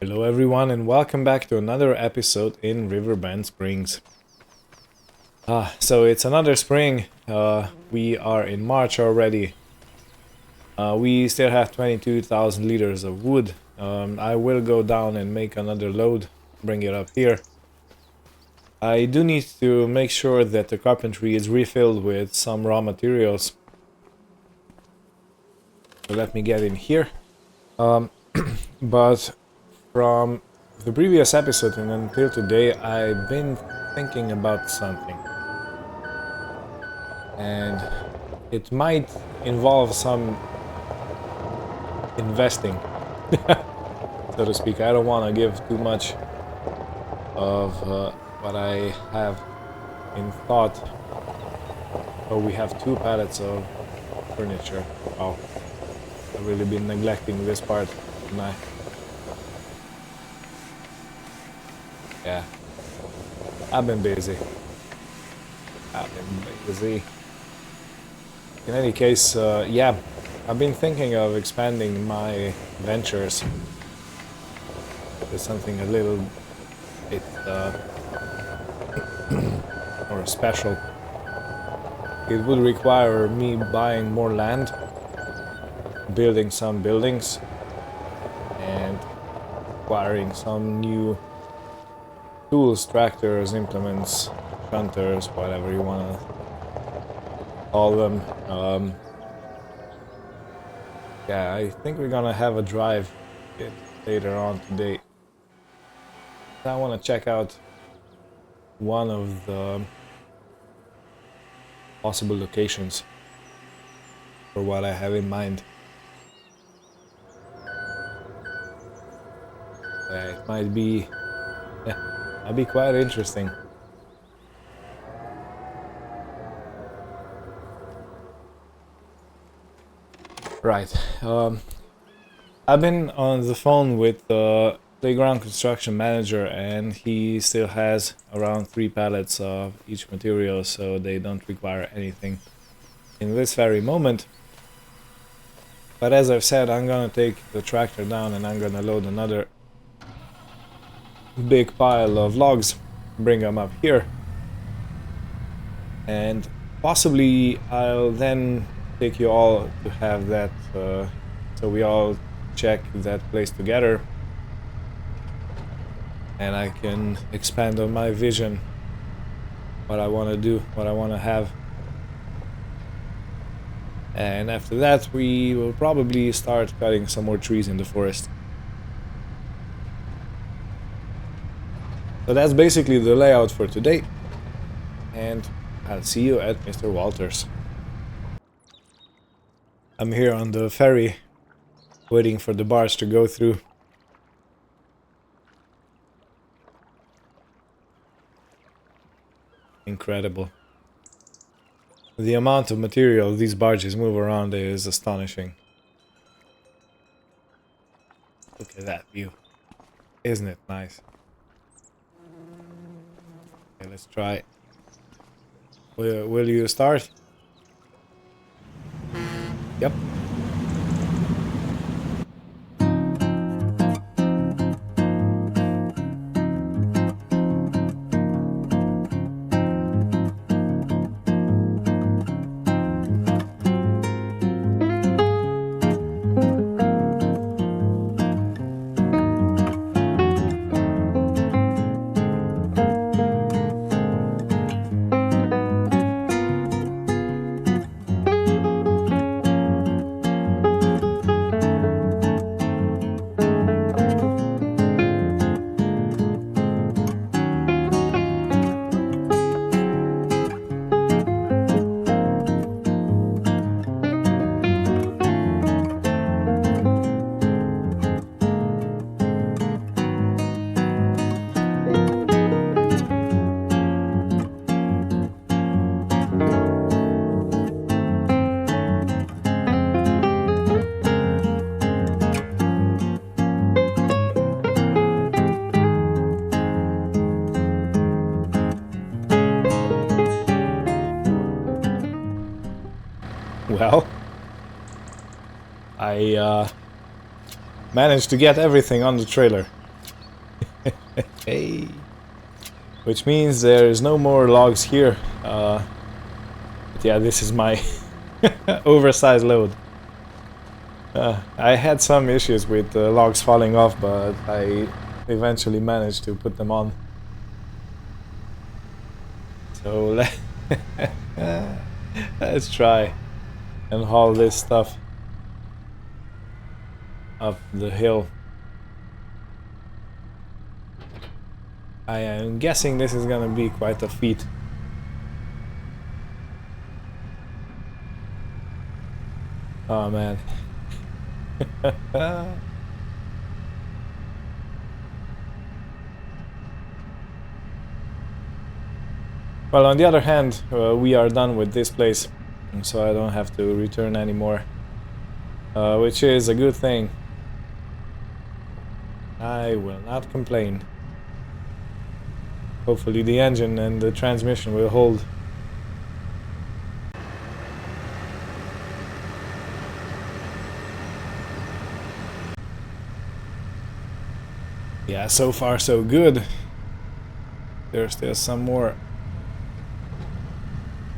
Hello everyone and welcome back to another episode in Riverbend Springs. So it's another spring, we are in March already. We still have 22,000 liters of wood. I will go down and make another load, bring it up here. I do need to make sure that the carpentry is refilled with some raw materials. So let me get in here. But from the previous episode and until today, I've been thinking about something. And it might involve some investing, so to speak. I don't want to give too much of what I have in thought. Oh, we have 2 pallets of furniture. Wow, I've really been neglecting this part, haven't I? Yeah, I've been busy. In any case, yeah, I've been thinking of expanding my ventures with something a little bit more special. It would require me buying more land, building some buildings, and acquiring some new tools, tractors, implements, shunters, whatever you want to call them. Yeah, I think we're gonna have a drive bit later on today. I want to check out one of the possible locations for what I have in mind. It might be, yeah, might be quite interesting. Right. I've been on the phone with the playground construction manager, and he still has around 3 pallets of each material, so they don't require anything in this very moment. But as I've said, I'm gonna take the tractor down and I'm gonna load another big pile of logs, bring them up here, and possibly I'll then take you all to have that, so we all check that place together, and I can expand on my vision, what I want to do, what I want to have. And after that we will probably start cutting some more trees in the forest. So that's basically the layout for today, and I'll see you at Mr. Walter's. I'm here on the ferry, waiting for the barge to go through. Incredible. The amount of material these barges move around is astonishing. Look at that view. Isn't it nice? Okay, let's try. Will you start? Yep. Well, I managed to get everything on the trailer. Hey. Which means there's no more logs here. But yeah, this is my oversized load. I had some issues with logs falling off, but I eventually managed to put them on. So let's try and haul this stuff up the hill. I am guessing this is gonna be quite a feat. Oh man. Well, on the other hand, we are done with this place, so I don't have to return anymore, which is a good thing. I will not complain. Hopefully the engine and the transmission will hold. Yeah, so far so good. There's still some more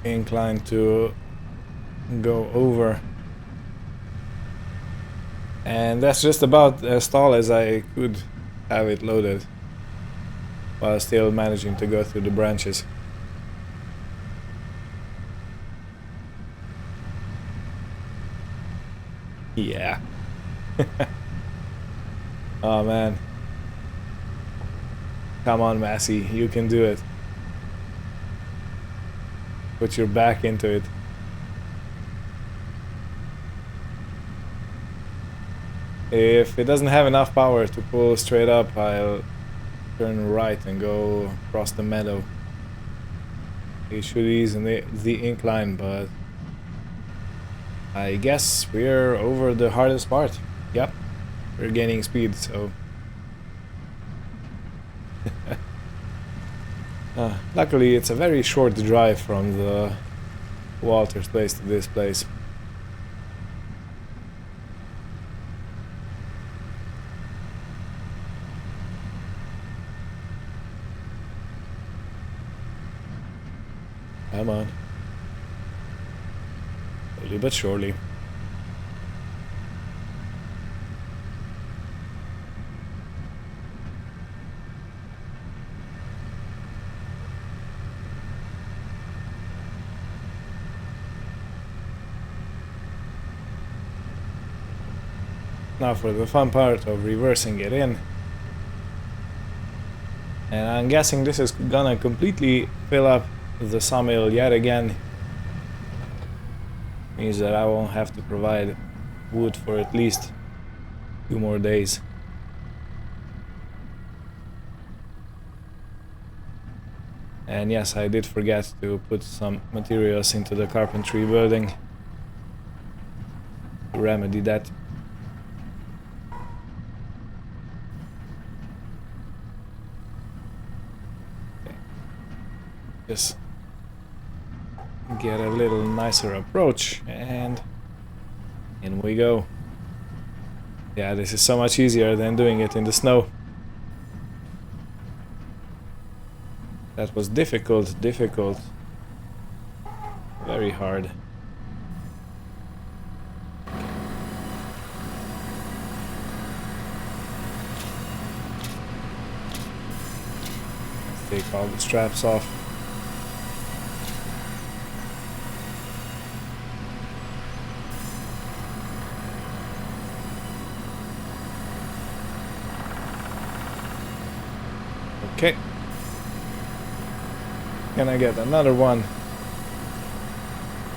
incline to go over. And that's just about as tall as I could have it loaded, while still managing to go through the branches. Yeah. Oh man. Come on, Massey, you can do it. Put your back into it. If it doesn't have enough power to pull straight up, I'll turn right and go across the meadow. It should ease in the incline, but I guess we're over the hardest part. Yep, we're gaining speed, so... luckily it's a very short drive from the Walter's place to this place. Come on. Slowly but surely. Now for the fun part of reversing it in. And I'm guessing this is gonna completely fill up the sawmill yet again. Means that I won't have to provide wood for at least 2 more days. And yes, I did forget to put some materials into the carpentry building to remedy that. Just get a little nicer approach, and in we go. Yeah, this is so much easier than doing it in the snow. That was difficult. Very hard. Let's take all the straps off. Okay. Can I get another one?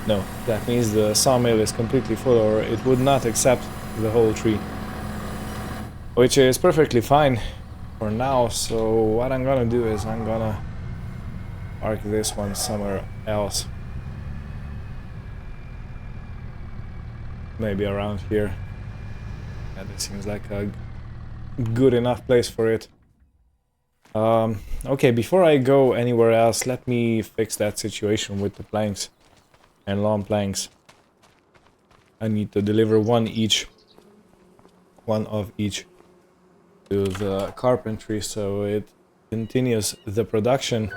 No, that means the sawmill is completely full, or it would not accept the whole tree. Which is perfectly fine for now, so what I'm gonna do is I'm gonna park this one somewhere else. Maybe around here. Yeah, this seems like a good enough place for it. Okay, before I go anywhere else, let me fix that situation with the planks and lawn planks. I need to deliver one each. One of each. to the carpentry, so it continues the production.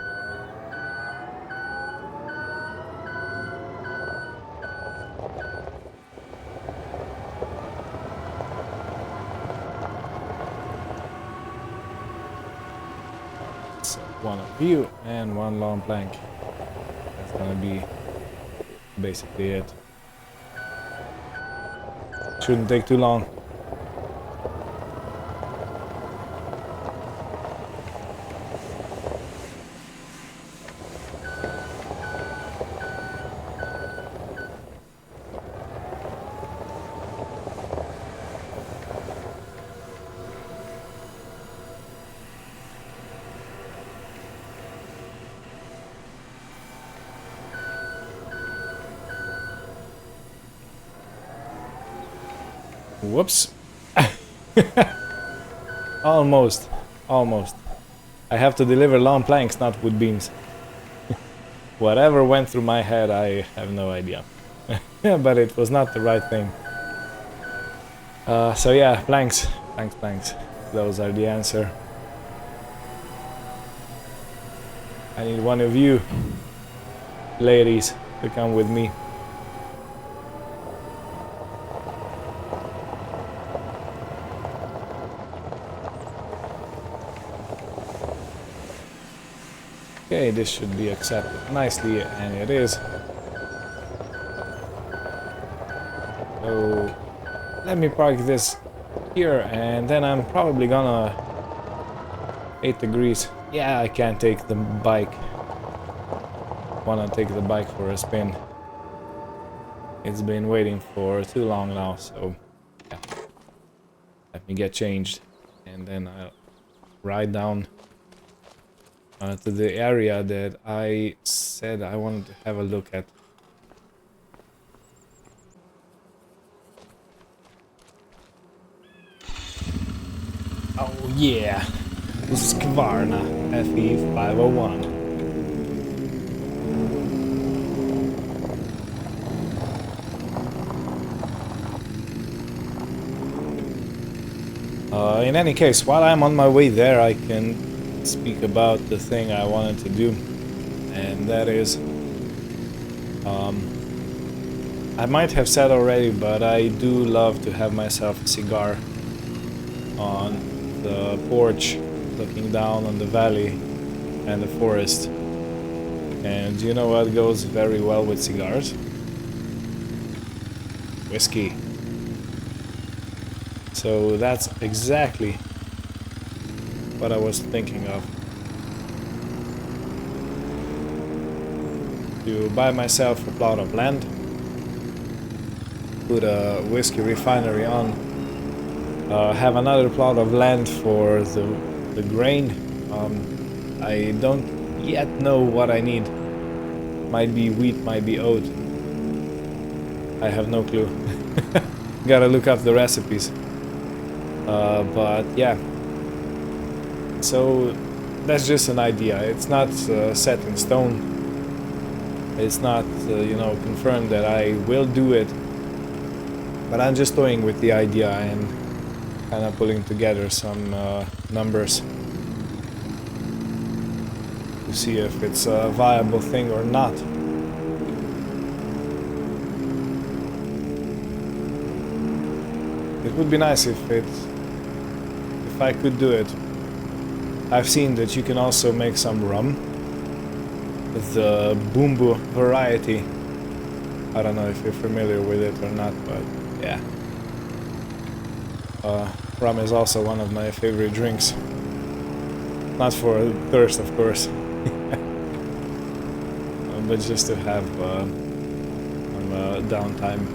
So one of you and one long plank. That's gonna be basically it. Shouldn't take too long. Whoops. Almost. I have to deliver long planks, not wood beams. Whatever went through my head, I have no idea. But it was not the right thing. So yeah, planks. Those are the answer. I need one of you ladies to come with me. Okay, this should be accepted nicely, and it is. So let me park this here, and then I'm probably gonna 8 degrees. Yeah, I can't take the bike. Wanna take the bike for a spin. It's been waiting for too long now, so yeah. Let me get changed, and then I'll ride down to the area that I said I wanted to have a look at. Oh yeah, Husqvarna FE501. In any case, while I'm on my way there, I can speak about the thing I wanted to do, and that is, I might have said already, but I do love to have myself a cigar on the porch, looking down on the valley and the forest. And you know what goes very well with cigars? Whiskey. So that's exactly what I was thinking of. To buy myself a plot of land, put a whiskey refinery on, have another plot of land for the grain. I don't yet know what I need. Might be wheat, might be oat. I have no clue. Gotta look up the recipes. But yeah. So that's just an idea. It's not set in stone. It's not, you know, confirmed that I will do it. But I'm just toying with the idea and kind of pulling together some numbers to see if it's a viable thing or not. It would be nice if I could do it. I've seen that you can also make some rum with the Bumbu variety. I don't know if you're familiar with it or not, but yeah. Rum is also one of my favorite drinks. Not for thirst, of course, but just to have some downtime.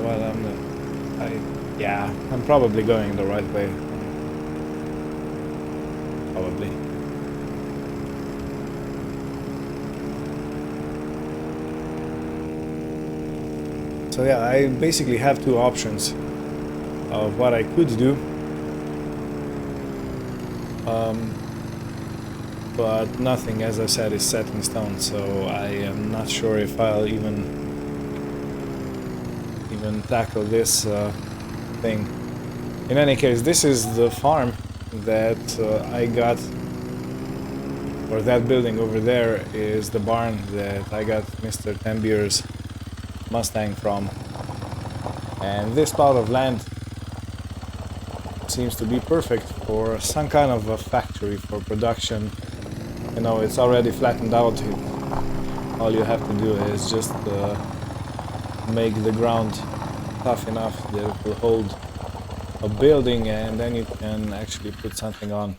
Well, yeah, I'm probably going the right way. Probably. So yeah, I basically have two options of what I could do. but nothing, as I said, is set in stone, so I am not sure if I'll even tackle this thing. In any case, this is the farm that I got, or that building over there is the barn that I got Mr. Tambier's Mustang from. And this plot of land seems to be perfect for some kind of a factory for production. You know, it's already flattened out. All you have to do is just make the ground tough enough that it will hold a building, and then you can actually put something on.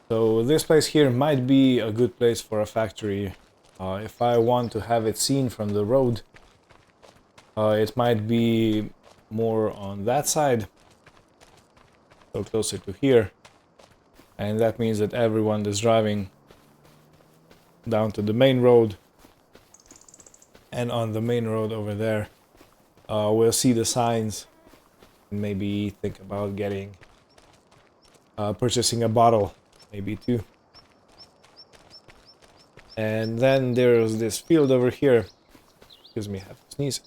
So this place here might be a good place for a factory. If I want to have it seen from the road, it might be more on that side, so closer to here, and that means that everyone that's driving down to the main road and on the main road over there will see the signs and maybe think about getting purchasing a bottle, maybe two. And then there's this field over here. Excuse me, I have to sneeze.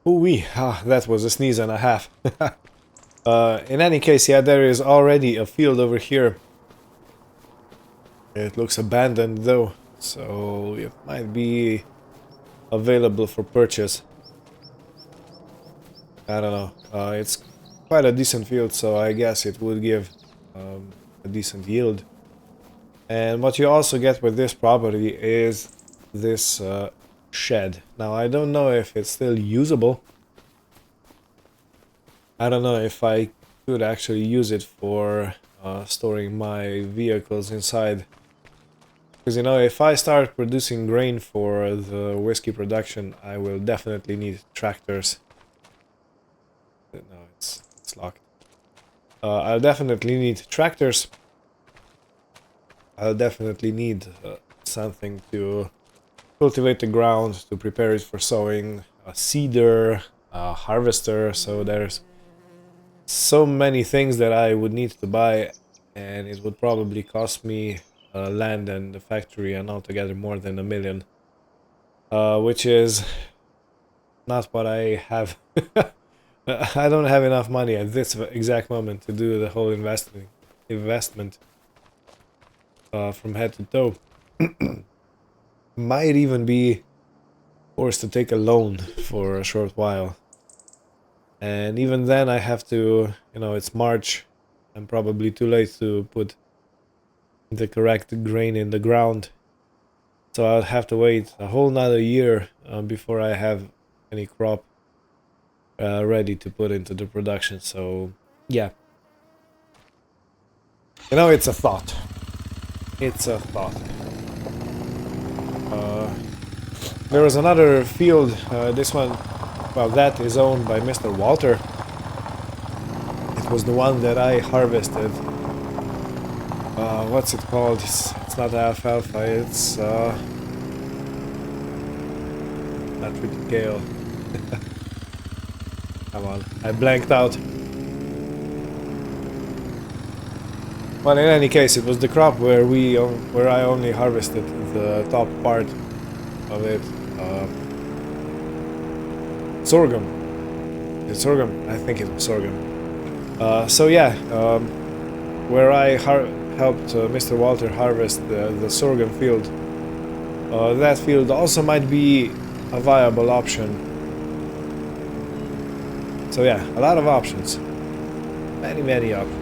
Ooh-wee, that was a sneeze and a half. In any case, yeah, there is already a field over here. It looks abandoned though, so it might be available for purchase. I don't know. It's quite a decent field, so I guess it would give a decent yield. And what you also get with this property is this shed. Now, I don't know if it's still usable. I don't know if I could actually use it for storing my vehicles inside. Because, you know, if I start producing grain for the whiskey production, I will definitely need tractors. No, it's locked. I'll definitely need tractors. I'll definitely need something to cultivate the ground, to prepare it for sowing, a seeder, a harvester, so there's so many things that I would need to buy, and it would probably cost me land and the factory and altogether more than $1 million, which is not what I have. I don't have enough money at this exact moment to do the whole investment from head to toe. Might even be forced to take a loan for a short while. And even then I have to, you know, it's March. I'm probably too late to put the correct grain in the ground. So I'll have to wait a whole nother year before I have any crop ready to put into the production. So yeah, you know, it's a thought. It's a thought. There was another field, this one, well, that is owned by Mr. Walter. It was the one that I harvested. What's it called? It's not alfalfa, it's not triticale. Come on, I blanked out. Well, in any case, it was the crop where I only harvested the top part of it. Sorghum. It's sorghum. I think it was sorghum. So yeah, where I helped Mr. Walter harvest the sorghum field. That field also might be a viable option. So yeah, a lot of options. Many options.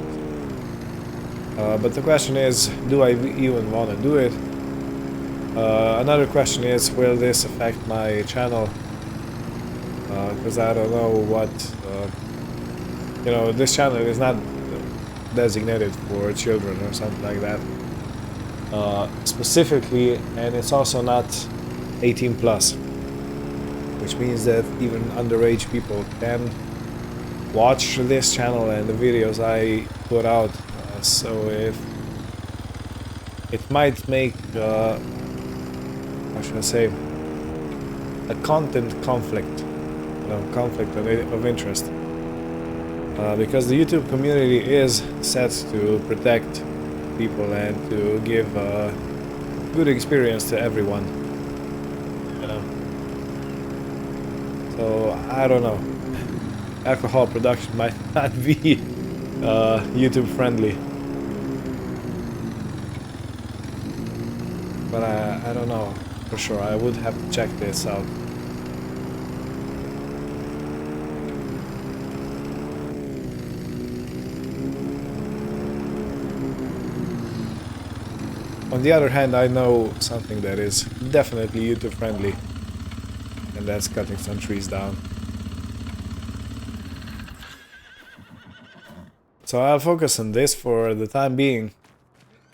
But the question is, do I even want to do it? Another question is, will this affect my channel? Because I don't know what... you know, this channel is not designated for children or something like that. Specifically, and it's also not 18 plus. Which means that even underage people can watch this channel and the videos I put out. So if it might make, how should I say, a content conflict, you know, conflict of interest. because the YouTube community is set to protect people and to give a good experience to everyone, you know. So I don't know, alcohol production might not be YouTube friendly, but I don't know for sure. I would have to check this out. On the other hand, I know something that is definitely YouTube friendly, and that's cutting some trees down. So I'll focus on this for the time being,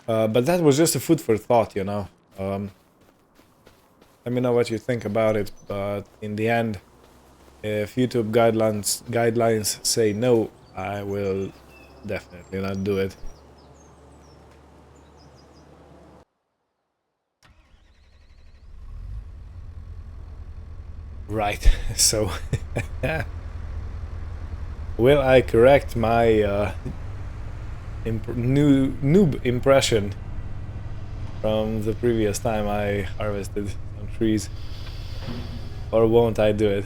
but that was just a food for thought, you know. Let me know what you think about it, but in the end, if YouTube guidelines say no, I will definitely not do it. Right, so will I correct my noob impression from the previous time I harvested some trees, or won't I do it?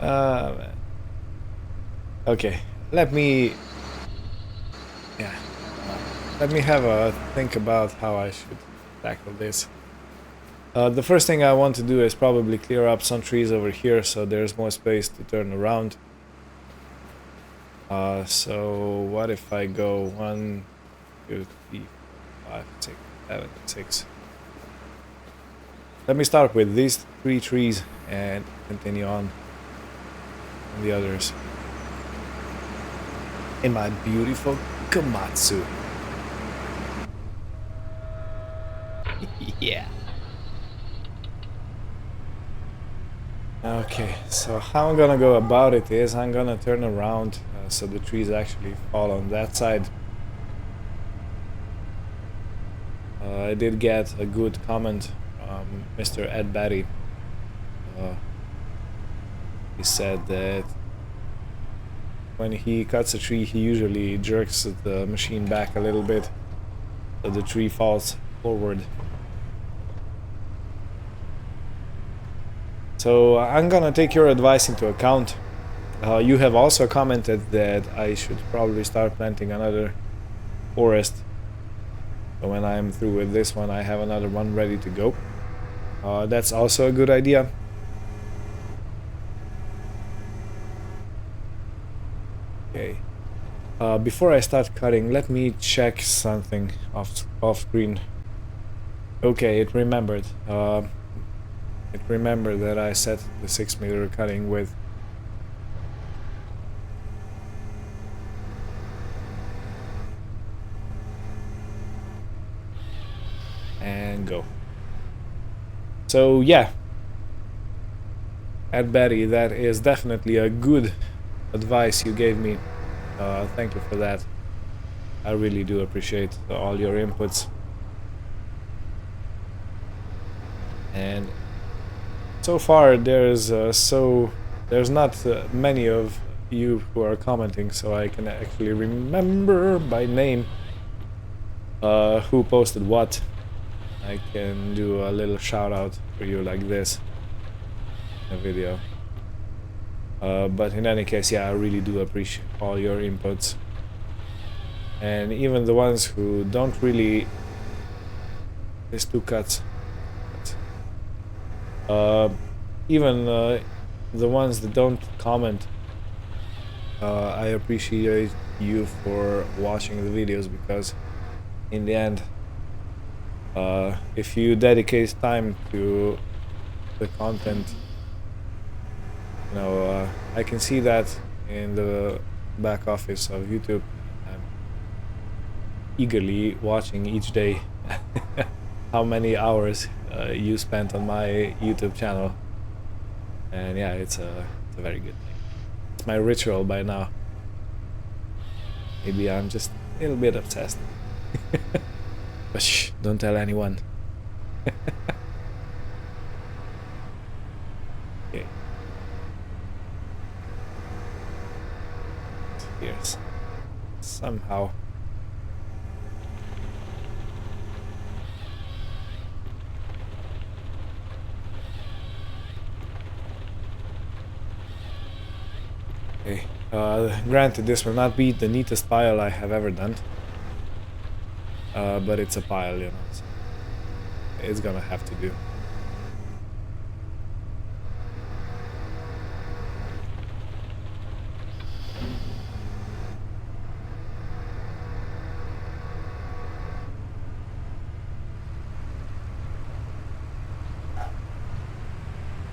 Man. Okay, let me have a think about how I should tackle this. The first thing I want to do is probably clear up some trees over here so there's more space to turn around. So what if I go 1, 2, 3, 5, 6, 7, 6. Let me start with these 3 trees and continue on the others. In my beautiful Komatsu. Yeah. Okay, so how I'm gonna go about it is I'm gonna turn around so the trees actually fall on that side. I did get a good comment from Mr. Ed Batty. He said that when he cuts a tree, he usually jerks the machine back a little bit so the tree falls forward. So I'm gonna take your advice into account. You have also commented that I should probably start planting another forest. So when I'm through with this one, I have another one ready to go. That's also a good idea. Okay. Before I start cutting, let me check something off screen. Okay, it remembered. It remembered that I set the 6mm cutting width. And go. So yeah, Ed Betty, that is definitely a good advice you gave me. Thank you for that. I really do appreciate all your inputs. And so far there's not many of you who are commenting, so I can actually remember by name who posted what. I can do a little shout out for you like this in a video. But in any case, yeah, I really do appreciate all your inputs. And even the ones who don't really... There's 2 cuts. Even the ones that don't comment, I appreciate you for watching the videos, because in the end, if you dedicate time to the content, you know, I can see that in the back office of YouTube. I'm eagerly watching each day how many hours you spent on my YouTube channel, and yeah, it's a very good thing. It's my ritual by now. Maybe I'm just a little bit obsessed. But shh, don't tell anyone. Okay. Here's somehow. Okay. Granted, this will not be the neatest pile I have ever done. But it's a pile, you know. So it's gonna have to do.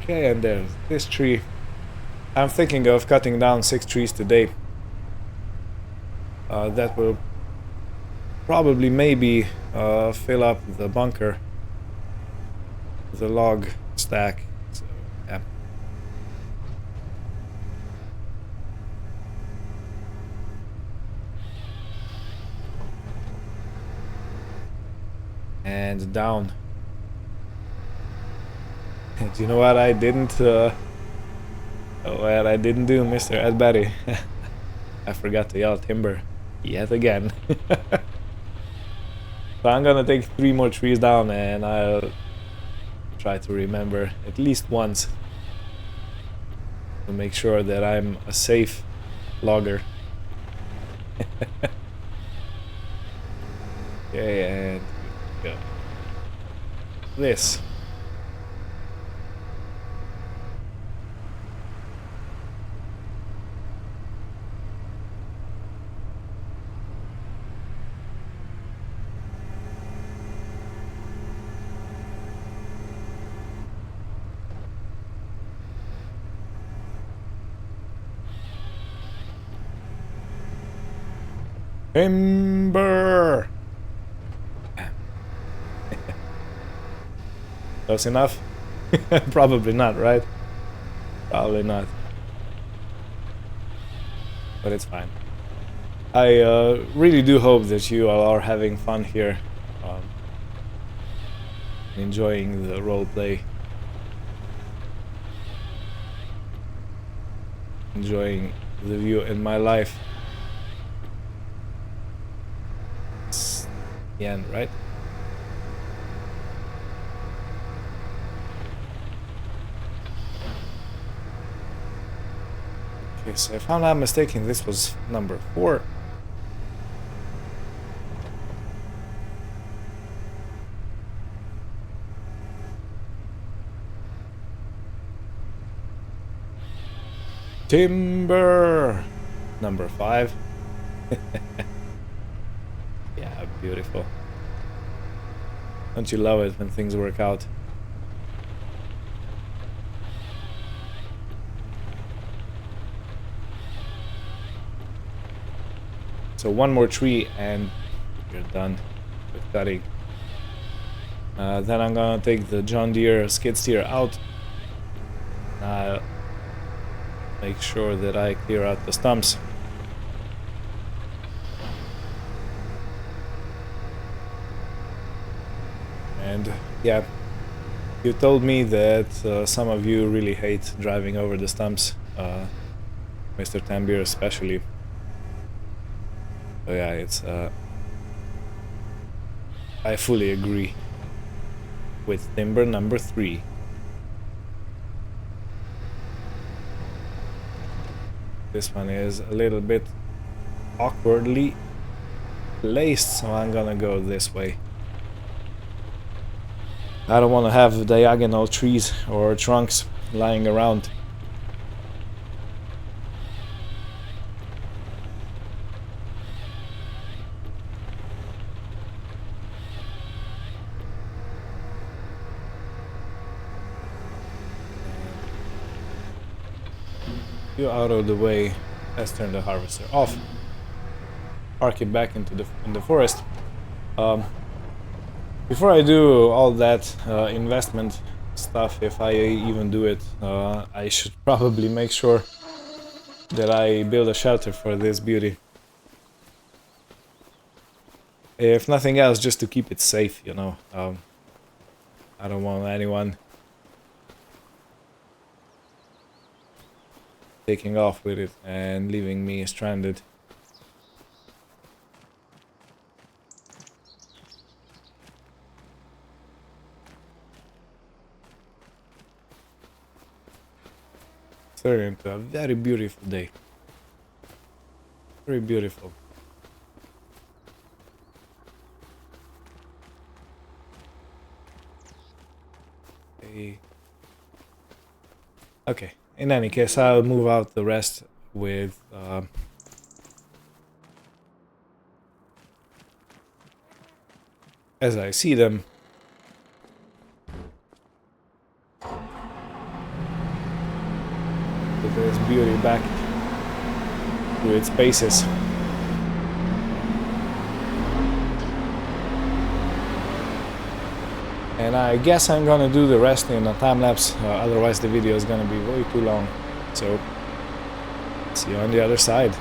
Okay, and there's this tree. I'm thinking of cutting down 6 trees today. That will probably maybe fill up the bunker, the log stack. So, yeah. And down. Do you know what I didn't? What I didn't do, Mr. Edberry? I forgot to yell timber yet again. So I'm gonna take 3 more trees down, and I'll try to remember at least once to make sure that I'm a safe logger. Okay, and go. This. Timber! Close enough? Probably not, right? Probably not. But it's fine. I really do hope that you all are having fun here. Enjoying the roleplay. Enjoying the view in my life. It's the end, right? Okay, so if I'm not mistaken, this was number 4. Timber! Number 5. Yeah, beautiful. Don't you love it when things work out? So 1 more tree and you're done with cutting. Then I'm gonna take the John Deere skid steer out. Make sure that I clear out the stumps. And yeah, you told me that some of you really hate driving over the stumps, Mr. Tambier especially. So yeah, it's I fully agree with timber number 3. This one is a little bit awkwardly placed, so I'm gonna go this way. I don't want to have diagonal trees or trunks lying around. You out of the way. Let's turn the harvester off. Park it back into the forest. Before I do all that investment stuff, if I even do it, I should probably make sure that I build a shelter for this beauty. If nothing else, just to keep it safe, you know. I don't want anyone taking off with it and leaving me stranded. turn into a very beautiful day. Very beautiful. Okay, in any case, I'll move out the rest with as I see them. Put this beauty back to its bases. And I guess I'm gonna do the rest in a time lapse, otherwise the video is gonna be way too long. So, see you on the other side.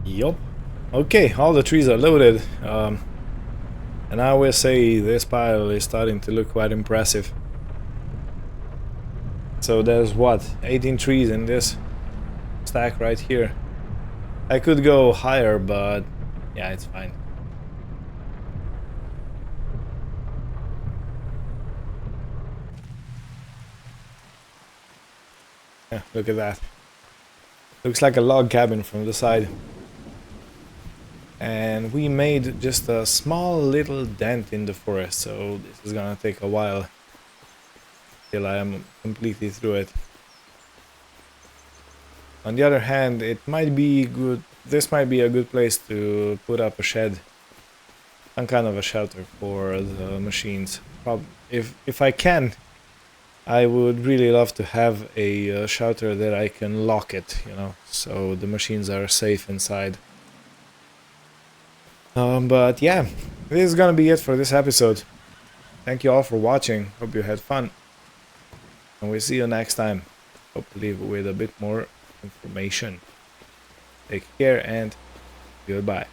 Yup. Okay, all the trees are loaded. And I will say this pile is starting to look quite impressive. So there's what, 18 trees in this stack right here. I could go higher, but yeah, it's fine. Yeah, look at that. Looks like a log cabin from the side. And we made just a small little dent in the forest, so this is gonna take a while till I am completely through it. On the other hand, it might be good. This might be a good place to put up a shed, some kind of a shelter for the machines. If I can, I would really love to have a shelter that I can lock it, you know, so the machines are safe inside. But yeah, this is gonna be it for this episode. Thank you all for watching. Hope you had fun. And we'll see you next time. Hopefully with a bit more information. Take care and goodbye.